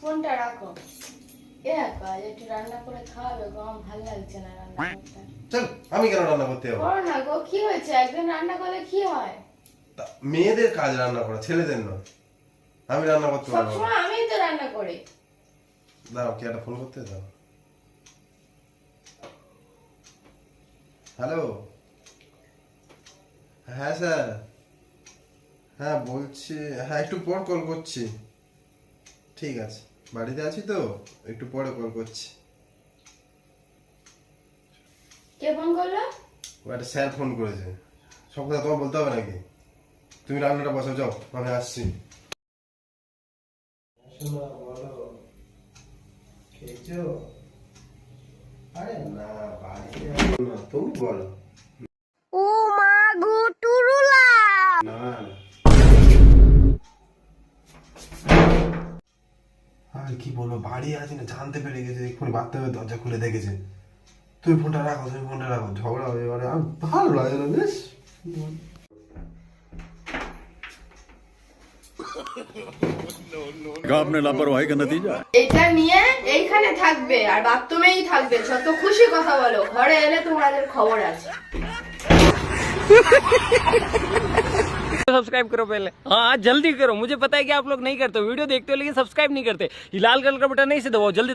ফোনটা রাখো। এ কাজ একটু রান্না করে খাওয়াবে গো, আমার ভালো লাগছে না রান্না করতে। চল, আমি কেন রান্না করতে যাবো? করো না গো, কি হয়েছে? একদিন রান্না করলে কি হয়? মেয়েদের কাজ রান্না করা, ছেলেদের নয়। আমি রান্না করতে পারবো না। সবসময় আমিই তো রান্না করি। দাও, কি একটা ফোন করতে দাও। হ্যালো। হ্যাঁ স্যার, হ্যাঁ বলছি, হ্যাঁ একটু পর কল করছি। ঠিক আছে, বাড়িতে আছি তো, একটু পরে কল করছি। কে ফোন করলো? ও একটা স্যার ফোন করেছে। সব কথা তোমার বলতে হবে নাকি? তুমি রান্নাটা বসাও, যাও, আমি আসছি। শোনো, বলো, খেয়েছো? আরে না, বাড়িতে আছি না, তুমি বলো। ও মা গো টুরুলা না না। আর কি বলবো, বাড়ি আছি না, জানতে পেরে গেছে, এক্ষুনি বাথরুমের দরজা খুলে দেখেছে। তুমি ফোনটা রাখো, তুমি ফোনটা রাখো, ঝগড়া হবে এবারে, আর ভালো লাগে না বেশ। आपने लापरवाही का नतीजा है। এটা নিয়ে এইখানে থাকবে আর বাথরুমেই থাকবে, যত খুশি কথা বলো, ঘরে এলে তোমাদের খবর আছে। सब्सक्राइब करो पहले। हाँ जल्दी करो, मुझे पता है कि आप लोग नहीं करते हो, वीडियो देखते हो लेकिन सब्सक्राइब नहीं करते। ये लाल कलर का बटन नहीं से दबाओ जल्दी।